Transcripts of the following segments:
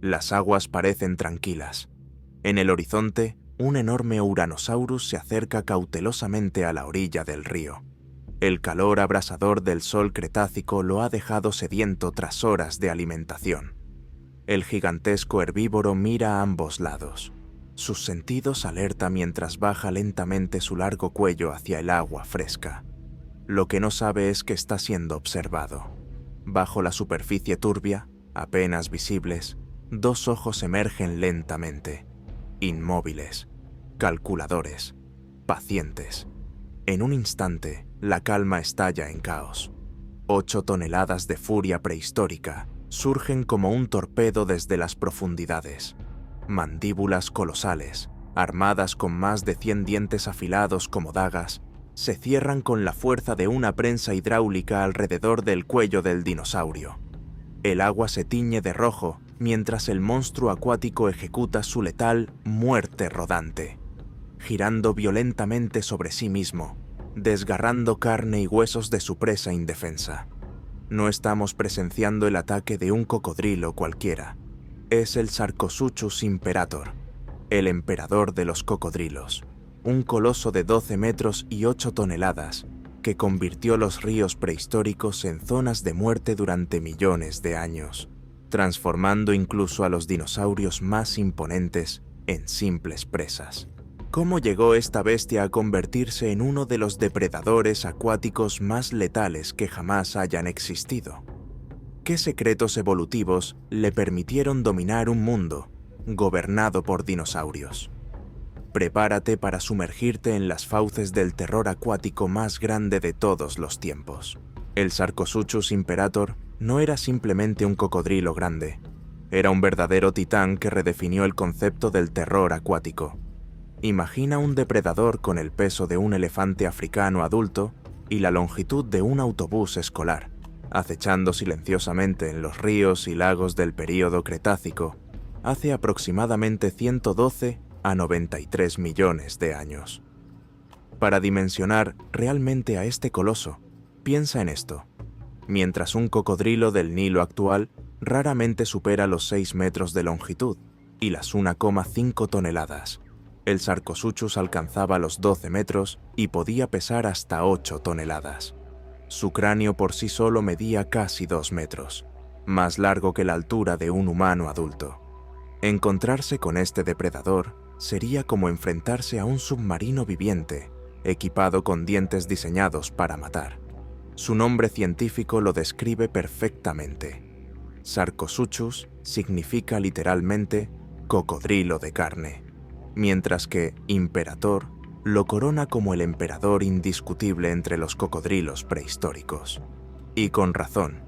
Las aguas parecen tranquilas. En el horizonte, un enorme Uranosaurus se acerca cautelosamente a la orilla del río. El calor abrasador del sol Cretácico lo ha dejado sediento tras horas de alimentación. El gigantesco herbívoro mira a ambos lados. Sus sentidos alerta mientras baja lentamente su largo cuello hacia el agua fresca. Lo que no sabe es que está siendo observado. Bajo la superficie turbia, apenas visibles, dos ojos emergen lentamente, inmóviles, calculadores, pacientes. En un instante, la calma estalla en caos. 8 toneladas de furia prehistórica surgen como un torpedo desde las profundidades. Mandíbulas colosales, armadas con más de 100 dientes afilados como dagas, se cierran con la fuerza de una prensa hidráulica alrededor del cuello del dinosaurio. El agua se tiñe de rojo mientras el monstruo acuático ejecuta su letal muerte rodante, girando violentamente sobre sí mismo, desgarrando carne y huesos de su presa indefensa. No estamos presenciando el ataque de un cocodrilo cualquiera. Es el Sarcosuchus imperator, el emperador de los cocodrilos, un coloso de 12 metros y 8 toneladas que convirtió los ríos prehistóricos en zonas de muerte durante millones de años, transformando incluso a los dinosaurios más imponentes en simples presas. ¿Cómo llegó esta bestia a convertirse en uno de los depredadores acuáticos más letales que jamás hayan existido? ¿Qué secretos evolutivos le permitieron dominar un mundo gobernado por dinosaurios? Prepárate para sumergirte en las fauces del terror acuático más grande de todos los tiempos. El Sarcosuchus imperator no era simplemente un cocodrilo grande, era un verdadero titán que redefinió el concepto del terror acuático. Imagina un depredador con el peso de un elefante africano adulto y la longitud de un autobús escolar, acechando silenciosamente en los ríos y lagos del período Cretácico hace aproximadamente 112 a 93 millones de años. Para dimensionar realmente a este coloso, piensa en esto. Mientras un cocodrilo del Nilo actual raramente supera los 6 metros de longitud y las 1,5 toneladas, el Sarcosuchus alcanzaba los 12 metros y podía pesar hasta 8 toneladas. Su cráneo por sí solo medía casi 2 metros, más largo que la altura de un humano adulto. Encontrarse con este depredador sería como enfrentarse a un submarino viviente, equipado con dientes diseñados para matar. Su nombre científico lo describe perfectamente. Sarcosuchus significa literalmente cocodrilo de carne, mientras que imperator lo corona como el emperador indiscutible entre los cocodrilos prehistóricos. Y con razón,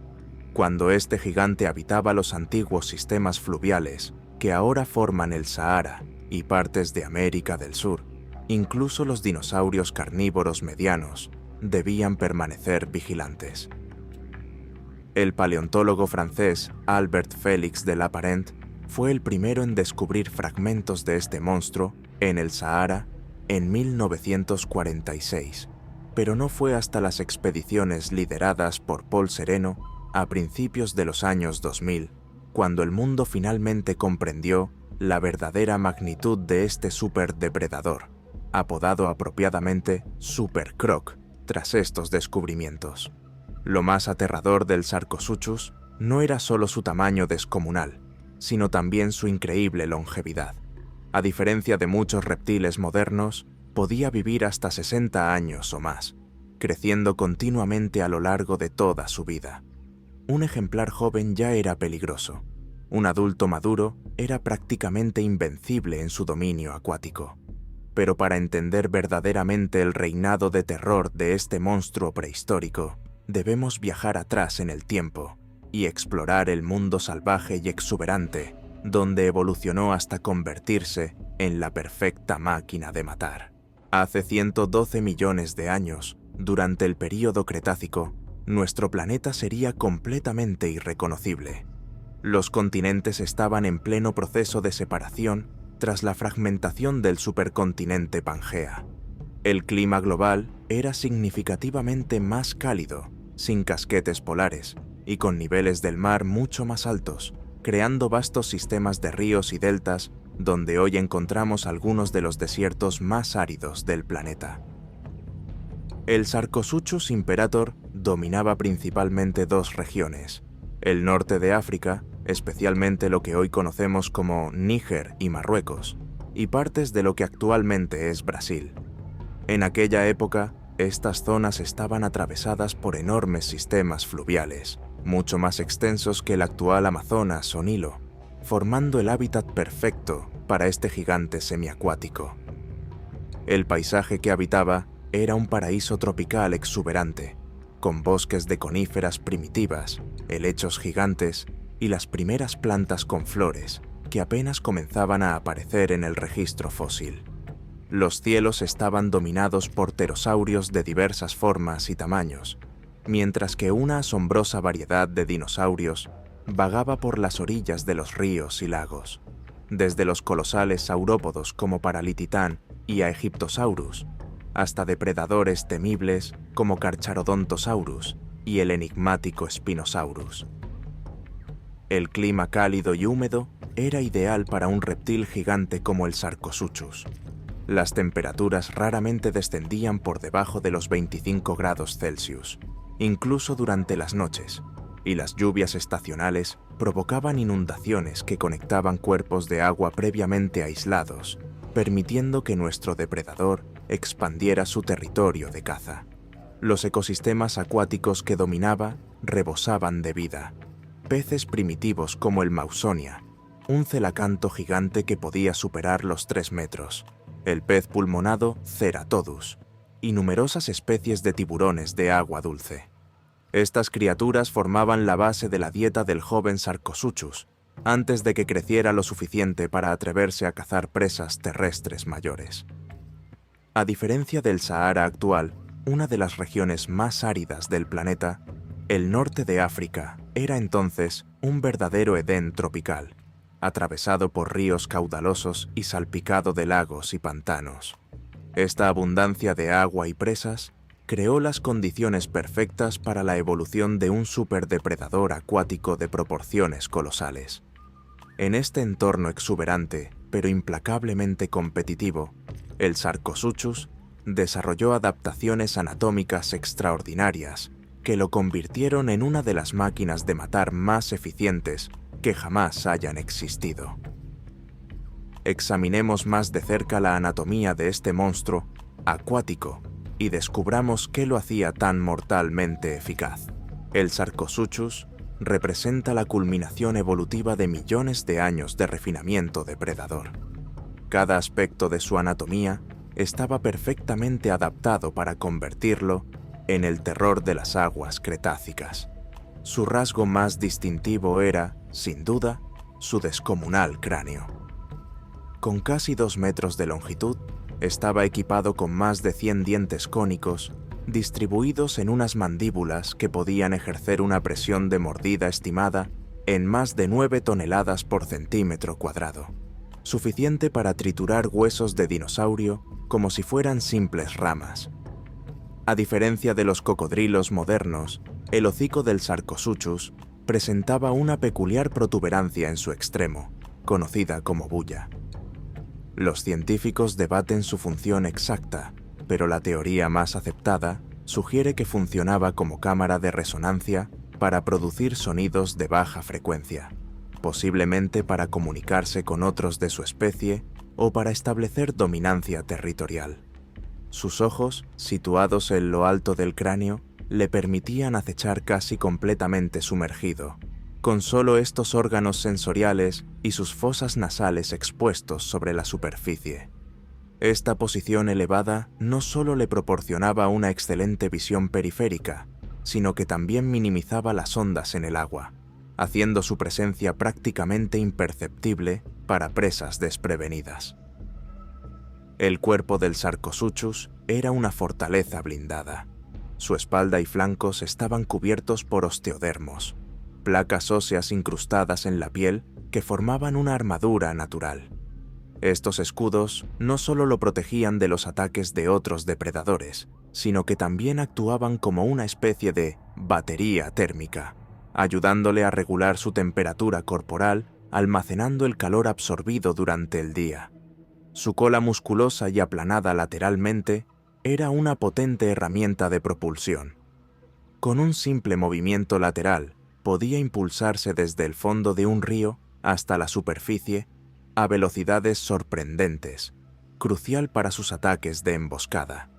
cuando este gigante habitaba los antiguos sistemas fluviales que ahora forman el Sahara y partes de América del Sur, incluso los dinosaurios carnívoros medianos debían permanecer vigilantes. El paleontólogo francés Albert Félix de Lapparent fue el primero en descubrir fragmentos de este monstruo en el Sahara en 1946, pero no fue hasta las expediciones lideradas por Paul Sereno a principios de los años 2000 cuando el mundo finalmente comprendió la verdadera magnitud de este superdepredador, apodado apropiadamente Super Croc, tras estos descubrimientos. Lo más aterrador del Sarcosuchus no era solo su tamaño descomunal, sino también su increíble longevidad. A diferencia de muchos reptiles modernos, podía vivir hasta 60 años o más, creciendo continuamente a lo largo de toda su vida. Un ejemplar joven ya era peligroso. Un adulto maduro era prácticamente invencible en su dominio acuático. Pero para entender verdaderamente el reinado de terror de este monstruo prehistórico, debemos viajar atrás en el tiempo y explorar el mundo salvaje y exuberante, donde evolucionó hasta convertirse en la perfecta máquina de matar. Hace 112 millones de años, durante el período Cretácico, nuestro planeta sería completamente irreconocible. Los continentes estaban en pleno proceso de separación tras la fragmentación del supercontinente Pangea. El clima global era significativamente más cálido, sin casquetes polares y con niveles del mar mucho más altos, creando vastos sistemas de ríos y deltas donde hoy encontramos algunos de los desiertos más áridos del planeta. El Sarcosuchus imperator dominaba principalmente dos regiones: el norte de África, especialmente lo que hoy conocemos como Níger y Marruecos, y partes de lo que actualmente es Brasil. En aquella época, estas zonas estaban atravesadas por enormes sistemas fluviales, mucho más extensos que el actual Amazonas o Nilo, formando el hábitat perfecto para este gigante semiacuático. El paisaje que habitaba era un paraíso tropical exuberante, con bosques de coníferas primitivas, helechos gigantes y las primeras plantas con flores que apenas comenzaban a aparecer en el registro fósil. Los cielos estaban dominados por pterosaurios de diversas formas y tamaños, mientras que una asombrosa variedad de dinosaurios vagaba por las orillas de los ríos y lagos, desde los colosales saurópodos como Paralititán y Aegyptosaurus, hasta depredadores temibles como Carcharodontosaurus y el enigmático Spinosaurus. El clima cálido y húmedo era ideal para un reptil gigante como el Sarcosuchus. Las temperaturas raramente descendían por debajo de los 25 grados Celsius, incluso durante las noches, y las lluvias estacionales provocaban inundaciones que conectaban cuerpos de agua previamente aislados, permitiendo que nuestro depredador expandiera su territorio de caza. Los ecosistemas acuáticos que dominaba rebosaban de vida. Peces primitivos como el Mausonia, un celacanto gigante que podía superar los 3 metros, el pez pulmonado Ceratodus y numerosas especies de tiburones de agua dulce. Estas criaturas formaban la base de la dieta del joven Sarcosuchus, antes de que creciera lo suficiente para atreverse a cazar presas terrestres mayores. A diferencia del Sahara actual, una de las regiones más áridas del planeta, el norte de África era entonces un verdadero Edén tropical, atravesado por ríos caudalosos y salpicado de lagos y pantanos. Esta abundancia de agua y presas creó las condiciones perfectas para la evolución de un superdepredador acuático de proporciones colosales. En este entorno exuberante, pero implacablemente competitivo, el Sarcosuchus desarrolló adaptaciones anatómicas extraordinarias que lo convirtieron en una de las máquinas de matar más eficientes que jamás hayan existido. Examinemos más de cerca la anatomía de este monstruo acuático y descubramos qué lo hacía tan mortalmente eficaz. El Sarcosuchus representa la culminación evolutiva de millones de años de refinamiento depredador. Cada aspecto de su anatomía estaba perfectamente adaptado para convertirlo en el terror de las aguas cretácicas. Su rasgo más distintivo era, sin duda, su descomunal cráneo. Con casi 2 metros de longitud, estaba equipado con más de 100 dientes cónicos, distribuidos en unas mandíbulas que podían ejercer una presión de mordida estimada en más de 9 toneladas por centímetro cuadrado, suficiente para triturar huesos de dinosaurio como si fueran simples ramas. A diferencia de los cocodrilos modernos, el hocico del Sarcosuchus presentaba una peculiar protuberancia en su extremo, conocida como bulla. Los científicos debaten su función exacta, pero la teoría más aceptada sugiere que funcionaba como cámara de resonancia para producir sonidos de baja frecuencia, posiblemente para comunicarse con otros de su especie o para establecer dominancia territorial. Sus ojos, situados en lo alto del cráneo, le permitían acechar casi completamente sumergido, con solo estos órganos sensoriales y sus fosas nasales expuestos sobre la superficie. Esta posición elevada no solo le proporcionaba una excelente visión periférica, sino que también minimizaba las ondas en el agua, haciendo su presencia prácticamente imperceptible para presas desprevenidas. El cuerpo del Sarcosuchus era una fortaleza blindada. Su espalda y flancos estaban cubiertos por osteodermos, placas óseas incrustadas en la piel que formaban una armadura natural. Estos escudos no solo lo protegían de los ataques de otros depredadores, sino que también actuaban como una especie de batería térmica, ayudándole a regular su temperatura corporal, almacenando el calor absorbido durante el día. Su cola musculosa y aplanada lateralmente era una potente herramienta de propulsión. Con un simple movimiento lateral, podía impulsarse desde el fondo de un río hasta la superficie a velocidades sorprendentes, crucial para sus ataques de emboscada.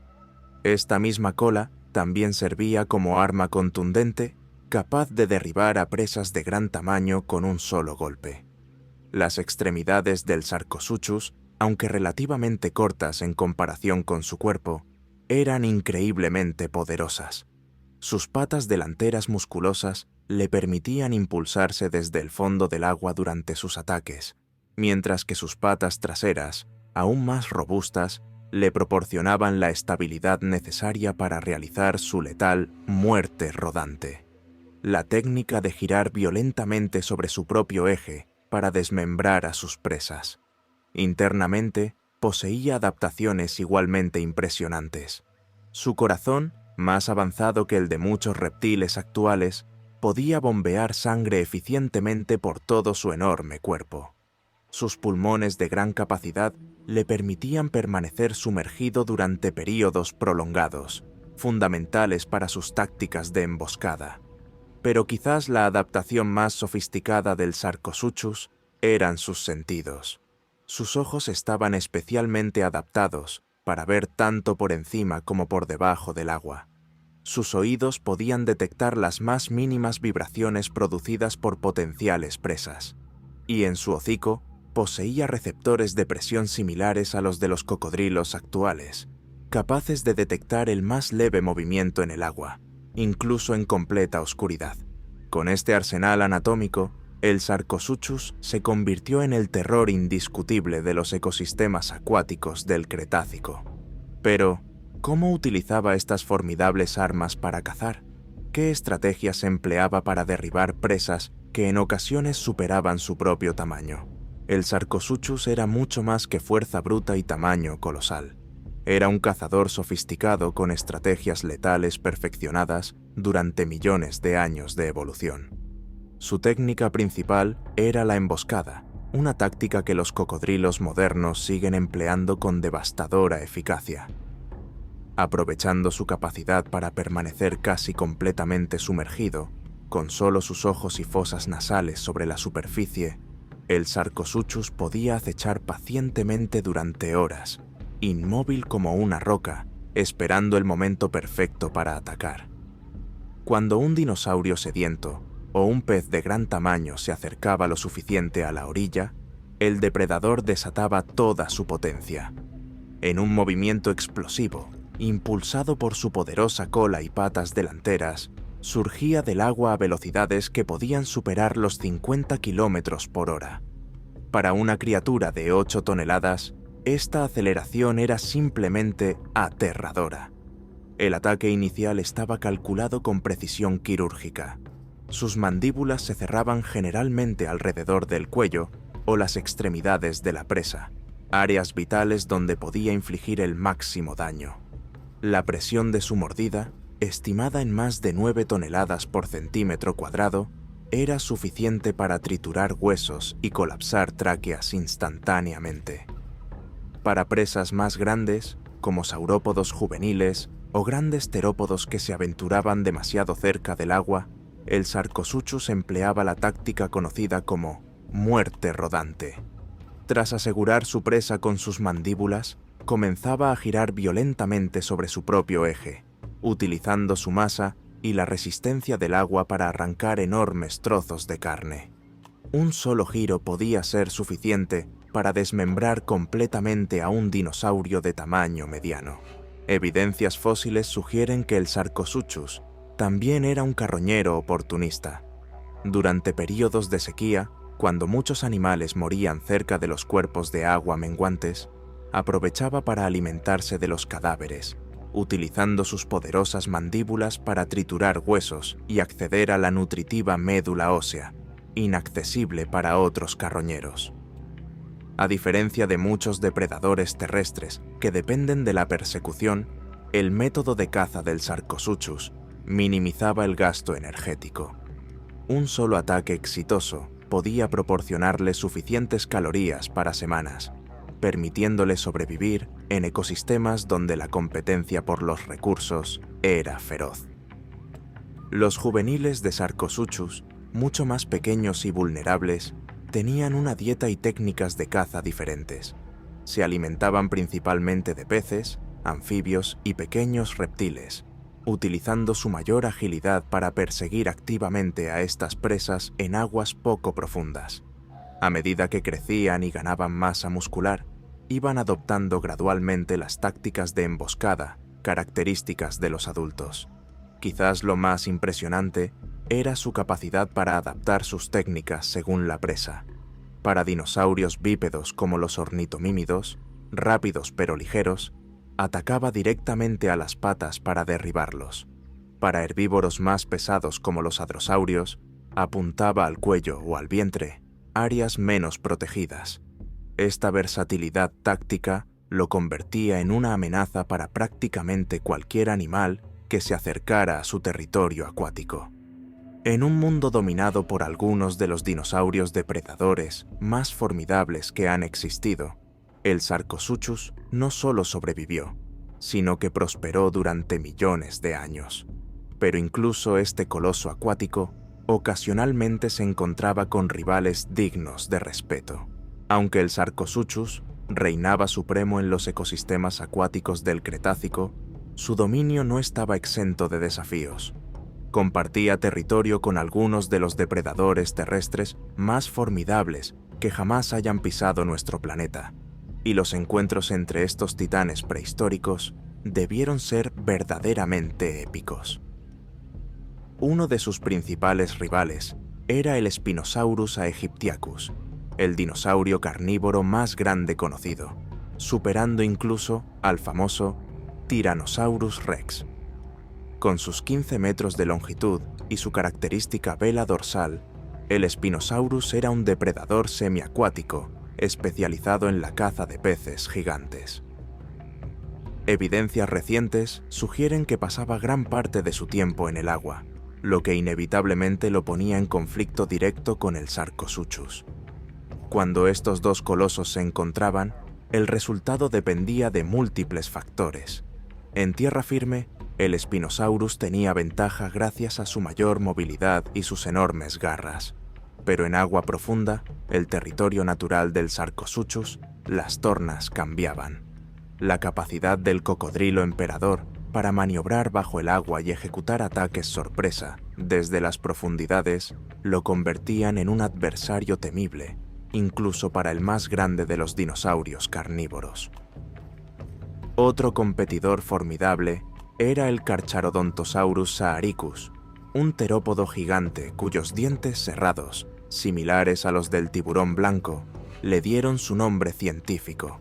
Esta misma cola también servía como arma contundente, capaz de derribar a presas de gran tamaño con un solo golpe. Las extremidades del Sarcosuchus, aunque relativamente cortas en comparación con su cuerpo, eran increíblemente poderosas. Sus patas delanteras musculosas le permitían impulsarse desde el fondo del agua durante sus ataques, mientras que sus patas traseras, aún más robustas, le proporcionaban la estabilidad necesaria para realizar su letal muerte rodante. La técnica de girar violentamente sobre su propio eje para desmembrar a sus presas. Internamente, poseía adaptaciones igualmente impresionantes. Su corazón, más avanzado que el de muchos reptiles actuales, podía bombear sangre eficientemente por todo su enorme cuerpo. Sus pulmones de gran capacidad le permitían permanecer sumergido durante períodos prolongados, fundamentales para sus tácticas de emboscada. Pero quizás la adaptación más sofisticada del Sarcosuchus eran sus sentidos. Sus ojos estaban especialmente adaptados para ver tanto por encima como por debajo del agua. Sus oídos podían detectar las más mínimas vibraciones producidas por potenciales presas, y en su hocico poseía receptores de presión similares a los de los cocodrilos actuales, capaces de detectar el más leve movimiento en el agua, incluso en completa oscuridad. Con este arsenal anatómico, el Sarcosuchus se convirtió en el terror indiscutible de los ecosistemas acuáticos del Cretácico. Pero, ¿cómo utilizaba estas formidables armas para cazar? ¿Qué estrategias empleaba para derribar presas que en ocasiones superaban su propio tamaño? El Sarcosuchus era mucho más que fuerza bruta y tamaño colosal. Era un cazador sofisticado con estrategias letales perfeccionadas durante millones de años de evolución. Su técnica principal era la emboscada, una táctica que los cocodrilos modernos siguen empleando con devastadora eficacia. Aprovechando su capacidad para permanecer casi completamente sumergido, con solo sus ojos y fosas nasales sobre la superficie, el Sarcosuchus podía acechar pacientemente durante horas, inmóvil como una roca, esperando el momento perfecto para atacar. Cuando un dinosaurio sediento o un pez de gran tamaño se acercaba lo suficiente a la orilla, el depredador desataba toda su potencia. En un movimiento explosivo, impulsado por su poderosa cola y patas delanteras, surgía del agua a velocidades que podían superar los 50 kilómetros por hora. Para una criatura de 8 toneladas, esta aceleración era simplemente aterradora. El ataque inicial estaba calculado con precisión quirúrgica. Sus mandíbulas se cerraban generalmente alrededor del cuello o las extremidades de la presa, áreas vitales donde podía infligir el máximo daño. La presión de su mordida, estimada en más de 9 toneladas por centímetro cuadrado, era suficiente para triturar huesos y colapsar tráqueas instantáneamente. Para presas más grandes, como saurópodos juveniles o grandes terópodos que se aventuraban demasiado cerca del agua, el Sarcosuchus empleaba la táctica conocida como muerte rodante. Tras asegurar su presa con sus mandíbulas, comenzaba a girar violentamente sobre su propio eje, utilizando su masa y la resistencia del agua para arrancar enormes trozos de carne. Un solo giro podía ser suficiente para desmembrar completamente a un dinosaurio de tamaño mediano. Evidencias fósiles sugieren que el Sarcosuchus también era un carroñero oportunista. Durante períodos de sequía, cuando muchos animales morían cerca de los cuerpos de agua menguantes, aprovechaba para alimentarse de los cadáveres, utilizando sus poderosas mandíbulas para triturar huesos y acceder a la nutritiva médula ósea, inaccesible para otros carroñeros. A diferencia de muchos depredadores terrestres que dependen de la persecución, el método de caza del Sarcosuchus minimizaba el gasto energético. Un solo ataque exitoso podía proporcionarle suficientes calorías para semanas, permitiéndole sobrevivir en ecosistemas donde la competencia por los recursos era feroz. Los juveniles de Sarcosuchus, mucho más pequeños y vulnerables, tenían una dieta y técnicas de caza diferentes. Se alimentaban principalmente de peces, anfibios y pequeños reptiles, utilizando su mayor agilidad para perseguir activamente a estas presas en aguas poco profundas. A medida que crecían y ganaban masa muscular, iban adoptando gradualmente las tácticas de emboscada, características de los adultos. Quizás lo más impresionante era su capacidad para adaptar sus técnicas según la presa. Para dinosaurios bípedos como los ornitomímidos, rápidos pero ligeros, atacaba directamente a las patas para derribarlos. Para herbívoros más pesados como los hadrosaurios, apuntaba al cuello o al vientre, áreas menos protegidas. Esta versatilidad táctica lo convertía en una amenaza para prácticamente cualquier animal que se acercara a su territorio acuático. En un mundo dominado por algunos de los dinosaurios depredadores más formidables que han existido, el Sarcosuchus no solo sobrevivió, sino que prosperó durante millones de años. Pero incluso este coloso acuático ocasionalmente se encontraba con rivales dignos de respeto. Aunque el Sarcosuchus reinaba supremo en los ecosistemas acuáticos del Cretácico, su dominio no estaba exento de desafíos. Compartía territorio con algunos de los depredadores terrestres más formidables que jamás hayan pisado nuestro planeta, y los encuentros entre estos titanes prehistóricos debieron ser verdaderamente épicos. Uno de sus principales rivales era el Spinosaurus aegyptiacus, el dinosaurio carnívoro más grande conocido, superando incluso al famoso Tyrannosaurus rex. Con sus 15 metros de longitud y su característica vela dorsal, el Spinosaurus era un depredador semiacuático especializado en la caza de peces gigantes. Evidencias recientes sugieren que pasaba gran parte de su tiempo en el agua, lo que inevitablemente lo ponía en conflicto directo con el Sarcosuchus. Cuando estos dos colosos se encontraban, el resultado dependía de múltiples factores. En tierra firme, el Spinosaurus tenía ventaja gracias a su mayor movilidad y sus enormes garras. Pero en agua profunda, el territorio natural del Sarcosuchus, las tornas cambiaban. La capacidad del cocodrilo emperador para maniobrar bajo el agua y ejecutar ataques sorpresa desde las profundidades lo convertían en un adversario temible, incluso para el más grande de los dinosaurios carnívoros. Otro competidor formidable era el Carcharodontosaurus saaricus, un terópodo gigante cuyos dientes cerrados, similares a los del tiburón blanco, le dieron su nombre científico.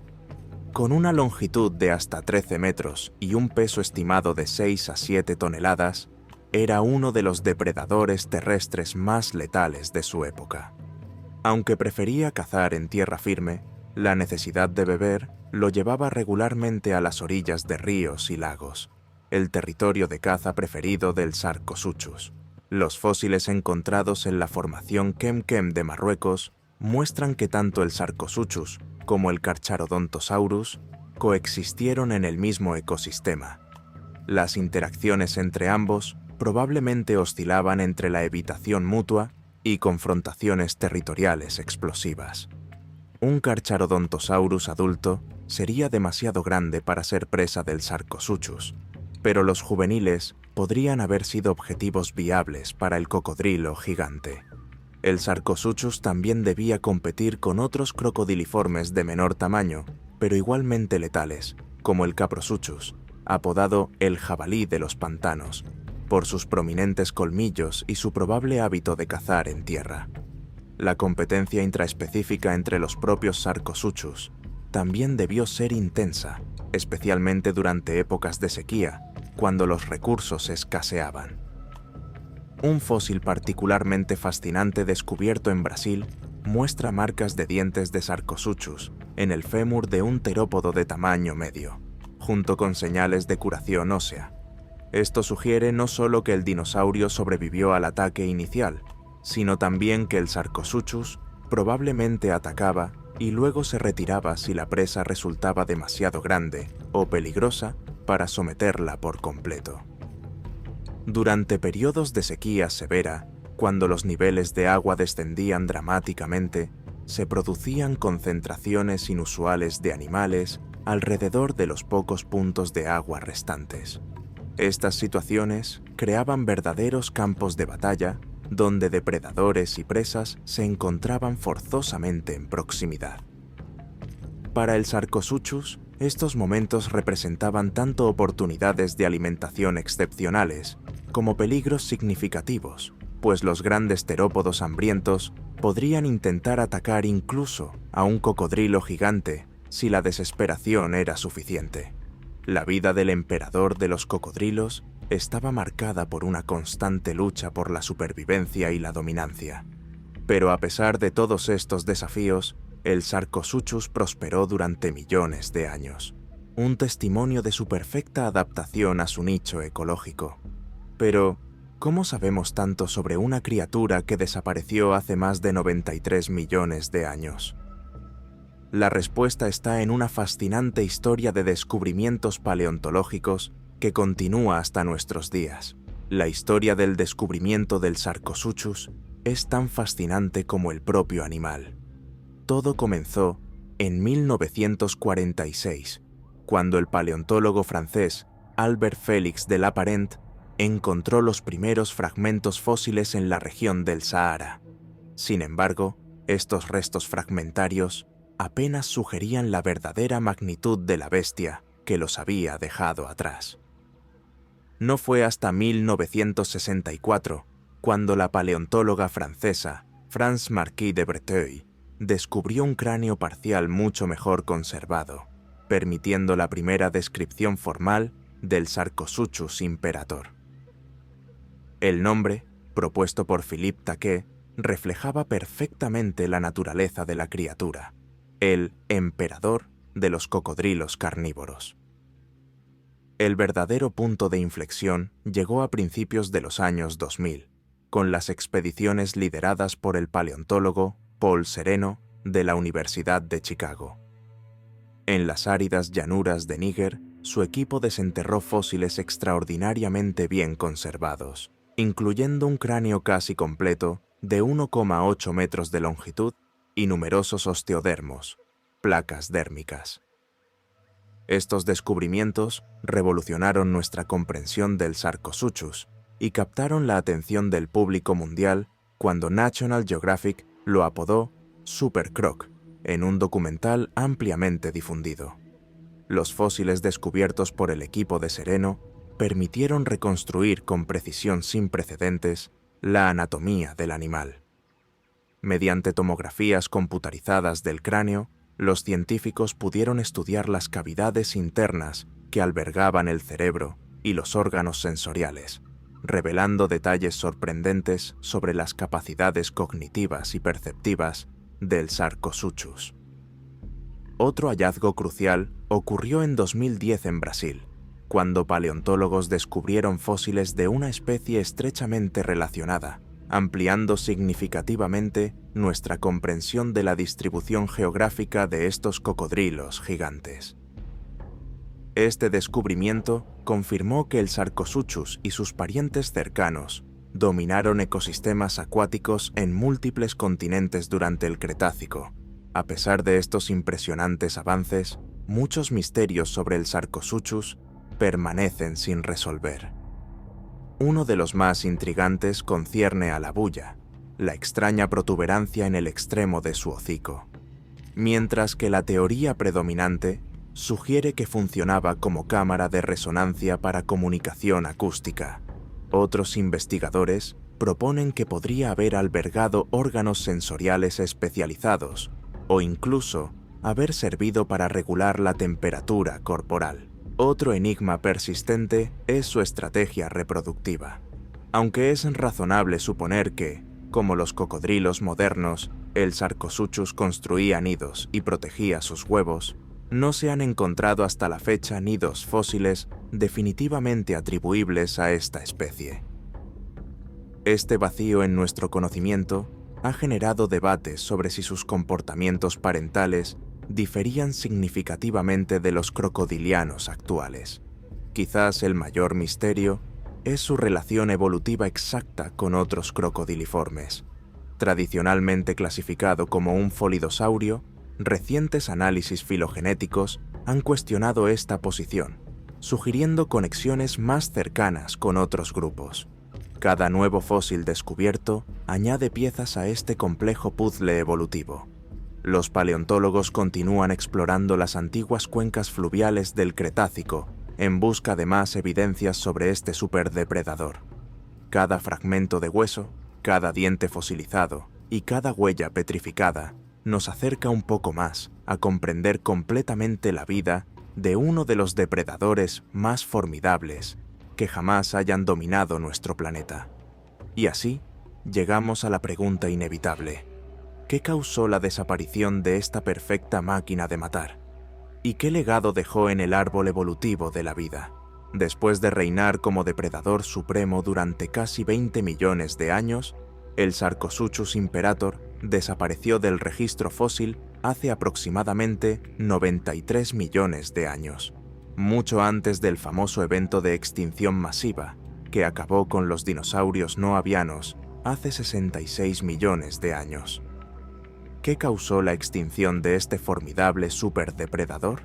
Con una longitud de hasta 13 metros y un peso estimado de 6 a 7 toneladas, era uno de los depredadores terrestres más letales de su época. Aunque prefería cazar en tierra firme, la necesidad de beber lo llevaba regularmente a las orillas de ríos y lagos, el territorio de caza preferido del Sarcosuchus. Los fósiles encontrados en la formación Kemkem de Marruecos muestran que tanto el Sarcosuchus como el Carcharodontosaurus coexistieron en el mismo ecosistema. Las interacciones entre ambos probablemente oscilaban entre la evitación mutua y confrontaciones territoriales explosivas. Un Carcharodontosaurus adulto sería demasiado grande para ser presa del Sarcosuchus, pero los juveniles podrían haber sido objetivos viables para el cocodrilo gigante. El Sarcosuchus también debía competir con otros crocodiliformes de menor tamaño, pero igualmente letales, como el Caprosuchus, apodado el jabalí de los pantanos, por sus prominentes colmillos y su probable hábito de cazar en tierra. La competencia intraespecífica entre los propios Sarcosuchus también debió ser intensa, especialmente durante épocas de sequía, cuando los recursos escaseaban. Un fósil particularmente fascinante descubierto en Brasil muestra marcas de dientes de Sarcosuchus en el fémur de un terópodo de tamaño medio, junto con señales de curación ósea. Esto sugiere no solo que el dinosaurio sobrevivió al ataque inicial, sino también que el Sarcosuchus probablemente atacaba y luego se retiraba si la presa resultaba demasiado grande o peligrosa para someterla por completo. Durante periodos de sequía severa, cuando los niveles de agua descendían dramáticamente, se producían concentraciones inusuales de animales alrededor de los pocos puntos de agua restantes. Estas situaciones creaban verdaderos campos de batalla donde depredadores y presas se encontraban forzosamente en proximidad. Para el Sarcosuchus, estos momentos representaban tanto oportunidades de alimentación excepcionales como peligros significativos, pues los grandes terópodos hambrientos podrían intentar atacar incluso a un cocodrilo gigante si la desesperación era suficiente. La vida del emperador de los cocodrilos estaba marcada por una constante lucha por la supervivencia y la dominancia. Pero a pesar de todos estos desafíos, el Sarcosuchus prosperó durante millones de años, un testimonio de su perfecta adaptación a su nicho ecológico. Pero, ¿cómo sabemos tanto sobre una criatura que desapareció hace más de 93 millones de años? La respuesta está en una fascinante historia de descubrimientos paleontológicos que continúa hasta nuestros días. La historia del descubrimiento del Sarcosuchus es tan fascinante como el propio animal. Todo comenzó en 1946, cuando el paleontólogo francés Albert Félix de Lapparent encontró los primeros fragmentos fósiles en la región del Sahara. Sin embargo, estos restos fragmentarios apenas sugerían la verdadera magnitud de la bestia que los había dejado atrás. No fue hasta 1964 cuando la paleontóloga francesa France Marquis de Breteuil descubrió un cráneo parcial mucho mejor conservado, permitiendo la primera descripción formal del Sarcosuchus imperator. El nombre, propuesto por Philippe Taquet, reflejaba perfectamente la naturaleza de la criatura, el emperador de los cocodrilos carnívoros. El verdadero punto de inflexión llegó a principios de los años 2000, con las expediciones lideradas por el paleontólogo Paul Sereno de la Universidad de Chicago. En las áridas llanuras de Níger, su equipo desenterró fósiles extraordinariamente bien conservados, incluyendo un cráneo casi completo de 1,8 metros de longitud y numerosos osteodermos, placas dérmicas. Estos descubrimientos revolucionaron nuestra comprensión del Sarcosuchus y captaron la atención del público mundial cuando National Geographic lo apodó Super Croc en un documental ampliamente difundido. Los fósiles descubiertos por el equipo de Sereno permitieron reconstruir con precisión sin precedentes la anatomía del animal. Mediante tomografías computarizadas del cráneo, los científicos pudieron estudiar las cavidades internas que albergaban el cerebro y los órganos sensoriales, revelando detalles sorprendentes sobre las capacidades cognitivas y perceptivas del Sarcosuchus. Otro hallazgo crucial ocurrió en 2010 en Brasil, cuando paleontólogos descubrieron fósiles de una especie estrechamente relacionada, ampliando significativamente nuestra comprensión de la distribución geográfica de estos cocodrilos gigantes. Este descubrimiento confirmó que el Sarcosuchus y sus parientes cercanos dominaron ecosistemas acuáticos en múltiples continentes durante el Cretácico. A pesar de estos impresionantes avances, muchos misterios sobre el Sarcosuchus permanecen sin resolver. Uno de los más intrigantes concierne a la bulla, la extraña protuberancia en el extremo de su hocico, mientras que la teoría predominante sugiere que funcionaba como cámara de resonancia para comunicación acústica. Otros investigadores proponen que podría haber albergado órganos sensoriales especializados o incluso haber servido para regular la temperatura corporal. Otro enigma persistente es su estrategia reproductiva. Aunque es razonable suponer que, como los cocodrilos modernos, el Sarcosuchus construía nidos y protegía sus huevos, no se han encontrado hasta la fecha nidos fósiles definitivamente atribuibles a esta especie. Este vacío en nuestro conocimiento ha generado debates sobre si sus comportamientos parentales diferían significativamente de los crocodilianos actuales. Quizás el mayor misterio es su relación evolutiva exacta con otros crocodiliformes. Tradicionalmente clasificado como un folidosaurio, recientes análisis filogenéticos han cuestionado esta posición, sugiriendo conexiones más cercanas con otros grupos. Cada nuevo fósil descubierto añade piezas a este complejo puzzle evolutivo. Los paleontólogos continúan explorando las antiguas cuencas fluviales del Cretácico en busca de más evidencias sobre este superdepredador. Cada fragmento de hueso, cada diente fosilizado y cada huella petrificada nos acerca un poco más a comprender completamente la vida de uno de los depredadores más formidables que jamás hayan dominado nuestro planeta. Y así, llegamos a la pregunta inevitable: ¿qué causó la desaparición de esta perfecta máquina de matar? ¿Y qué legado dejó en el árbol evolutivo de la vida? Después de reinar como depredador supremo durante casi 20 millones de años, el Sarcosuchus imperator desapareció del registro fósil hace aproximadamente 93 millones de años, mucho antes del famoso evento de extinción masiva que acabó con los dinosaurios no avianos hace 66 millones de años. ¿Qué causó la extinción de este formidable superdepredador?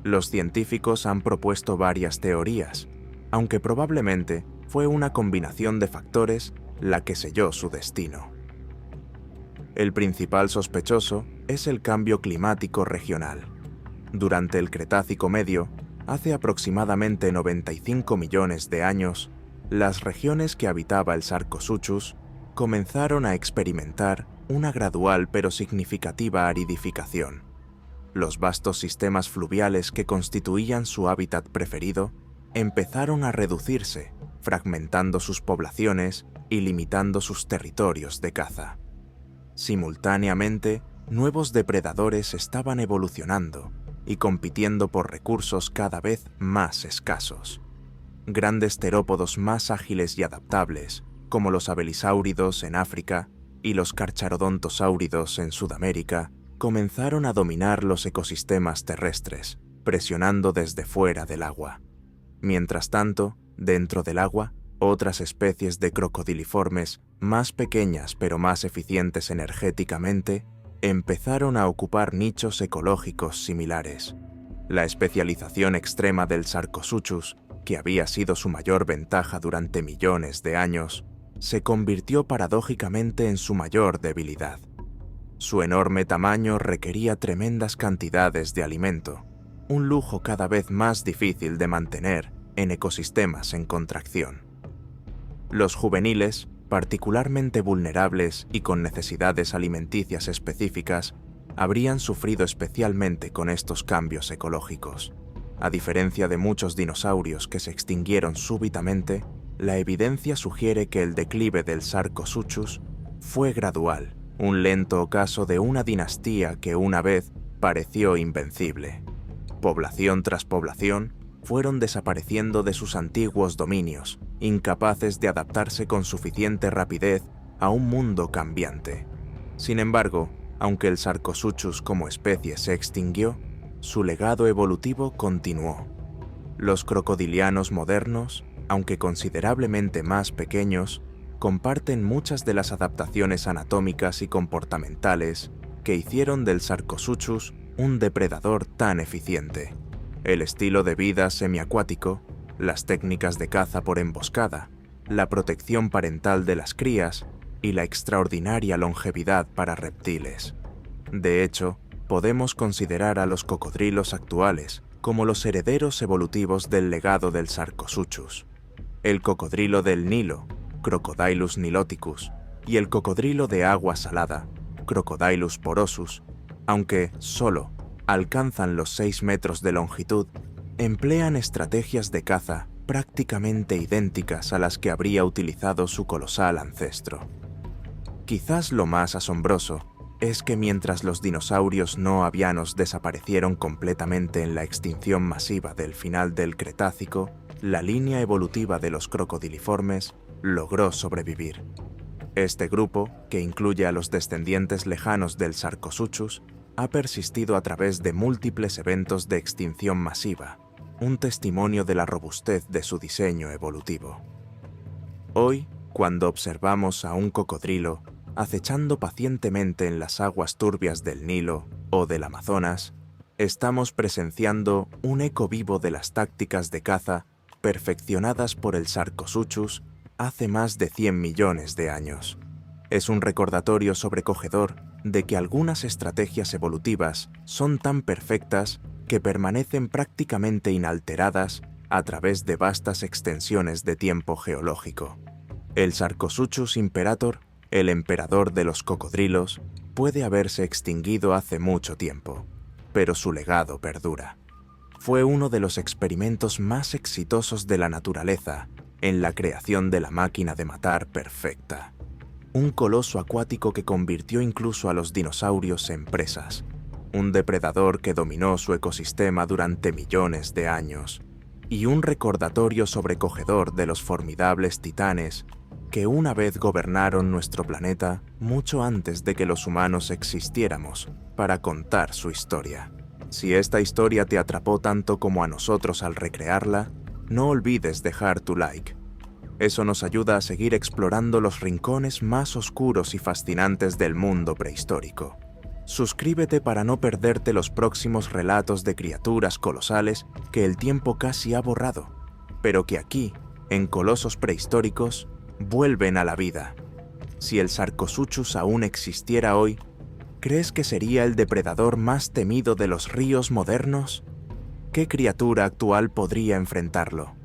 Los científicos han propuesto varias teorías, aunque probablemente fue una combinación de factores la que selló su destino. El principal sospechoso es el cambio climático regional. Durante el Cretácico Medio, hace aproximadamente 95 millones de años, las regiones que habitaba el Sarcosuchus comenzaron a experimentar una gradual pero significativa aridificación. Los vastos sistemas fluviales que constituían su hábitat preferido empezaron a reducirse, fragmentando sus poblaciones y limitando sus territorios de caza. Simultáneamente, nuevos depredadores estaban evolucionando y compitiendo por recursos cada vez más escasos. Grandes terópodos más ágiles y adaptables, como los abelisáuridos en África y los carcharodontosáuridos en Sudamérica, comenzaron a dominar los ecosistemas terrestres, presionando desde fuera del agua. Mientras tanto, dentro del agua, otras especies de crocodiliformes, más pequeñas pero más eficientes energéticamente, empezaron a ocupar nichos ecológicos similares. La especialización extrema del Sarcosuchus, que había sido su mayor ventaja durante millones de años, se convirtió paradójicamente en su mayor debilidad. Su enorme tamaño requería tremendas cantidades de alimento, un lujo cada vez más difícil de mantener en ecosistemas en contracción. Los juveniles, particularmente vulnerables y con necesidades alimenticias específicas, habrían sufrido especialmente con estos cambios ecológicos. A diferencia de muchos dinosaurios que se extinguieron súbitamente, la evidencia sugiere que el declive del Sarcosuchus fue gradual, un lento ocaso de una dinastía que una vez pareció invencible. Población tras población fueron desapareciendo de sus antiguos dominios, incapaces de adaptarse con suficiente rapidez a un mundo cambiante. Sin embargo, aunque el Sarcosuchus como especie se extinguió, su legado evolutivo continuó. Los crocodilianos modernos, aunque considerablemente más pequeños, comparten muchas de las adaptaciones anatómicas y comportamentales que hicieron del Sarcosuchus un depredador tan eficiente. El estilo de vida semiacuático, las técnicas de caza por emboscada, la protección parental de las crías y la extraordinaria longevidad para reptiles. De hecho, podemos considerar a los cocodrilos actuales como los herederos evolutivos del legado del Sarcosuchus. El cocodrilo del Nilo, Crocodylus niloticus, y el cocodrilo de agua salada, Crocodylus porosus, aunque solo alcanzan los 6 metros de longitud, emplean estrategias de caza prácticamente idénticas a las que habría utilizado su colosal ancestro. Quizás lo más asombroso es que mientras los dinosaurios no avianos desaparecieron completamente en la extinción masiva del final del Cretácico, la línea evolutiva de los crocodiliformes logró sobrevivir. Este grupo, que incluye a los descendientes lejanos del Sarcosuchus, ha persistido a través de múltiples eventos de extinción masiva, un testimonio de la robustez de su diseño evolutivo. Hoy, cuando observamos a un cocodrilo acechando pacientemente en las aguas turbias del Nilo o del Amazonas, estamos presenciando un eco vivo de las tácticas de caza perfeccionadas por el Sarcosuchus hace más de 100 millones de años. Es un recordatorio sobrecogedor de que algunas estrategias evolutivas son tan perfectas que permanecen prácticamente inalteradas a través de vastas extensiones de tiempo geológico. El Sarcosuchus imperator, el emperador de los cocodrilos, puede haberse extinguido hace mucho tiempo, pero su legado perdura. Fue uno de los experimentos más exitosos de la naturaleza en la creación de la máquina de matar perfecta. Un coloso acuático que convirtió incluso a los dinosaurios en presas. Un depredador que dominó su ecosistema durante millones de años. Y un recordatorio sobrecogedor de los formidables titanes que una vez gobernaron nuestro planeta mucho antes de que los humanos existiéramos para contar su historia. Si esta historia te atrapó tanto como a nosotros al recrearla, no olvides dejar tu like. Eso nos ayuda a seguir explorando los rincones más oscuros y fascinantes del mundo prehistórico. Suscríbete para no perderte los próximos relatos de criaturas colosales que el tiempo casi ha borrado, pero que aquí, en Colosos Prehistóricos, vuelven a la vida. Si el Sarcosuchus aún existiera hoy, ¿crees que sería el depredador más temido de los ríos modernos? ¿Qué criatura actual podría enfrentarlo?